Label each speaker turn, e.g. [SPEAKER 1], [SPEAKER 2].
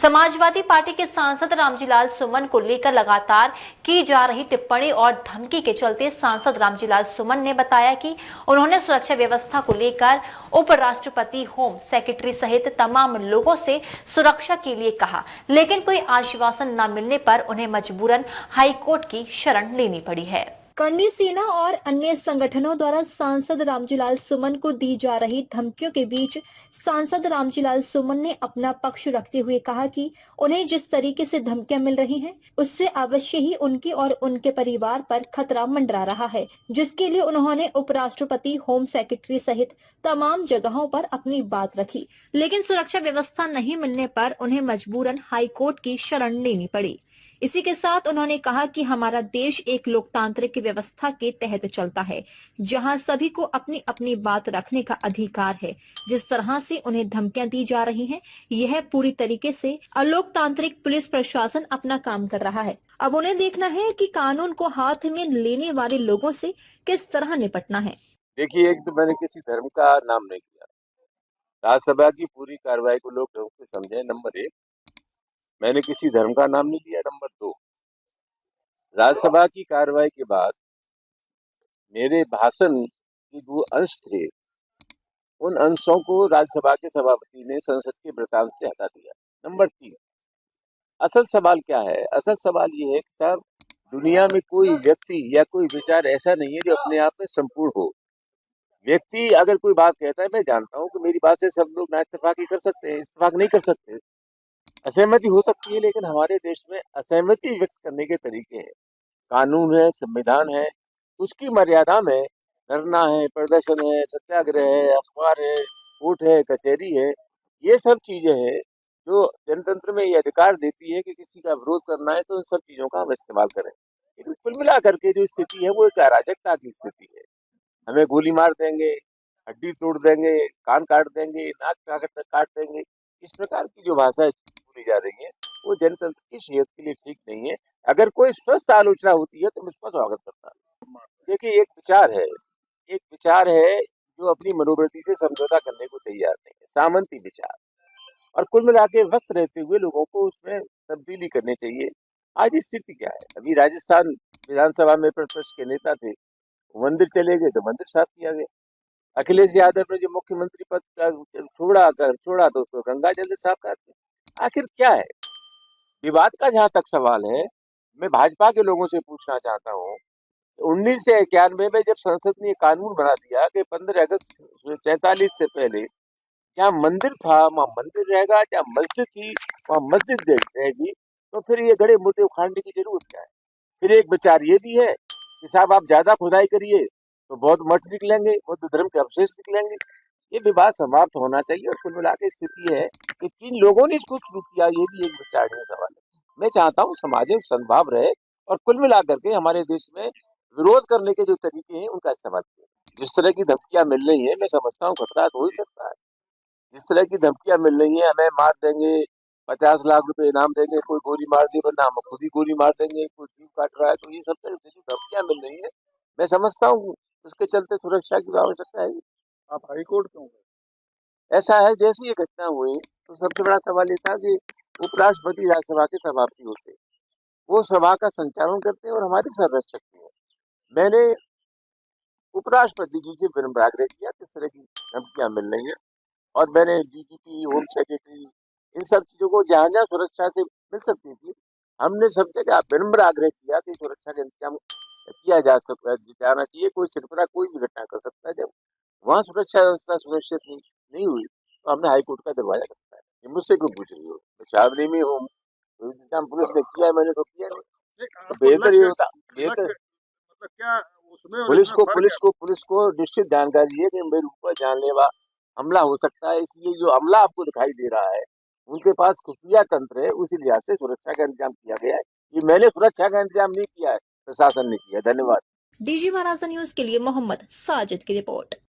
[SPEAKER 1] Samajwadi party के सांसद रामजीलाल सुमन को लेकर लगातार की जा रही टिप्पणी और धमकी के चलते सांसद रामजीलाल सुमन ने बताया कि उन्होंने सुरक्षा व्यवस्था को लेकर उपराष्ट्रपति, होम सेक्रेटरी सहित तमाम लोगों से सुरक्षा के लिए कहा, लेकिन कोई आश्वासन न मिलने पर उन्हें मजबूरन हाईकोर्ट की शरण लेनी पड़ी है। करनी सेना और अन्य संगठनों द्वारा सांसद रामजीलाल सुमन को दी जा रही धमकियों के बीच सांसद रामजीलाल सुमन ने अपना पक्ष रखते हुए कहा कि उन्हें जिस तरीके से धमकियां मिल रही हैं, उससे अवश्य ही उनके और उनके परिवार पर खतरा मंडरा रहा है, जिसके लिए उन्होंने उपराष्ट्रपति, होम सेक्रेटरी सहित तमाम जगहों पर अपनी बात रखी, लेकिन सुरक्षा व्यवस्था नहीं मिलने पर उन्हें मजबूरन हाईकोर्ट की शरण लेनी पड़ी। इसी के साथ उन्होंने कहा कि हमारा देश एक लोकतांत्रिक व्यवस्था के तहत चलता है, जहां सभी को अपनी अपनी बात रखने का अधिकार है। जिस तरह से उन्हें धमकियां दी जा रही हैं, यह पूरी तरीके से अलोकतांत्रिक पुलिस प्रशासन अपना काम कर रहा है। अब उन्हें देखना है कि कानून को हाथ में लेने वाले लोगों से किस तरह निपटना है।
[SPEAKER 2] देखिए, एक तो मैंने किसी धर्म का नाम नहीं किया। राज्यसभा की पूरी कार्रवाई को लोग ढंग से समझे। नंबर एक, मैंने किसी धर्म का नाम नहीं लिया। नंबर दो, राज्यसभा की कार्रवाई के बाद मेरे भाषण के जो अंश थे, उन अंशों को राज्यसभा के सभापति ने संसद के वृतांत से हटा दिया। नंबर तीन, असल सवाल क्या है? असल सवाल ये है कि साहब, दुनिया में कोई व्यक्ति या कोई विचार ऐसा नहीं है जो अपने आप में संपूर्ण हो। व्यक्ति अगर कोई बात कहता है, मैं जानता हूँ कि मेरी बात से सब लोग ना इत्तेफाकी कर सकते हैं, इत्तेफाक नहीं कर सकते, असहमति हो सकती है, लेकिन हमारे देश में असहमति व्यक्त करने के तरीके हैं, कानून है, संविधान है, उसकी मर्यादा में धरना है, प्रदर्शन है, सत्याग्रह है, अखबार है, कोर्ट है, कचहरी है, ये सब चीजें हैं जो जनतंत्र में ये अधिकार देती है कि किसी का विरोध करना है तो इन सब चीजों का हम इस्तेमाल करें। लेकिन कुल मिलाकर के जो स्थिति है वो एक अराजकता की स्थिति है। हमें गोली मार देंगे, हड्डी तोड़ देंगे, कान काट देंगे, नाक काट देंगे, इस प्रकार की जो भाषा बोली जा रही है वो जनतंत्र की सेहत के लिए ठीक नहीं है। अगर कोई स्वस्थ आलोचना होती है तो मैं उसका स्वागत करता हूँ। देखिए, एक विचार है जो अपनी मनोवृत्ति से समझौता करने को तैयार नहीं है, सामंती विचार। और कुल मिला के वक्त रहते हुए लोगों को उसमें तब्दीली करनी चाहिए। आज स्थिति क्या है? अभी राजस्थान विधानसभा में प्रतिपक्ष के नेता थे, मंदिर चले गए तो मंदिर साफ किया गया। अखिलेश यादव ने जो मुख्यमंत्री पद का छोड़ा तो उसको गंगा जल से साफ कर दिया। आखिर क्या है विवाद का? जहां तक सवाल है, मैं भाजपा के लोगों से पूछना चाहता हूँ, 1991 में जब संसद ने कानून बना दिया कि 15 अगस्त 47 से पहले जहाँ मंदिर था वहाँ मंदिर रहेगा, जहाँ मस्जिद थी वहाँ मस्जिद रहेगी, तो फिर ये गड़े मुद्दे उखाड़ने की जरूरत क्या है? फिर एक विचार ये भी है कि साहब आप ज्यादा खुदाई करिए तो बौद्ध मठ निकलेंगे, बौद्ध धर्म के अवशेष निकलेंगे। ये विवाद समाप्त होना चाहिए। और कुल मिला के स्थिति है कि किन लोगों ने इसको शुरू किया, ये भी एक विचारणीय सवाल है। मैं चाहता हूँ समाज में सद्भाव रहे और कुल मिला करके हमारे देश में विरोध करने के जो तरीके हैं उनका इस्तेमाल किया। जिस तरह की धमकियां मिल रही है, मैं समझता हूँ खतरा तो हो ही सकता है। जिस तरह की धमकियां मिल रही है, हमें मार देंगे, 50 लाख रुपए इनाम देंगे, कोई गोली मार दी वरना हम खुद ही गोली मार देंगे, कोई जीव काट रहा है, तो ये सब तरह की जो धमकियां मिल रही है, मैं समझता हूँ उसके चलते सुरक्षा की आवश्यकता है।
[SPEAKER 3] आप हाई कोर्ट क्यों गए?
[SPEAKER 2] ऐसा है, जैसी ये घटना हुई तो सबसे बड़ा सवाल ये था कि उपराष्ट्रपति राज्यसभा के सभापति होते, वो सभा का संचालन करते हैं और हमारे संरक्षक भी हैं। मैंने उपराष्ट्रपति जी से विनम्र आग्रह किया किस तरह की धमकियां मिल रही है, और मैंने डीजीपी, होम सेक्रेटरी, इन सब चीजों को जहां जहां सुरक्षा से मिल सकती थी, हमने सब जगह विनम्र आग्रह किया कि सुरक्षा का इंतजाम किया जाना चाहिए। कोई सिरफरा कोई भी घटना कर सकता है। जब वहाँ सुरक्षा व्यवस्था सुरक्षित नहीं हुई तो हमने हाईकोर्ट का दरवाजा खटखटाया। ये मुझसे क्यों पूछ रही हो? मैं छावनी में हूँ, तो इंतजाम पुलिस ने किया है, मैंने तो किया नहीं। तो बेहतर ये होता, बेहतर
[SPEAKER 3] मतलब क्या उसमें और
[SPEAKER 2] पुलिस
[SPEAKER 3] इसमें
[SPEAKER 2] को
[SPEAKER 3] फर्क
[SPEAKER 2] पुलिस
[SPEAKER 3] है?
[SPEAKER 2] को पुलिस को निश्चित जानकारी है कि मेरे ऊपर जानलेवा हमला हो सकता है, इसलिए जो हमला आपको दिखाई दे रहा है उनके पास खुफिया तंत्र है, उसी लिहाज से सुरक्षा का इंतजाम किया गया है। ये मैंने सुरक्षा का इंतजाम नहीं किया है, प्रशासन ने किया। धन्यवाद।
[SPEAKER 1] डीजी महाराजा न्यूज के लिए मोहम्मद साजिद की रिपोर्ट।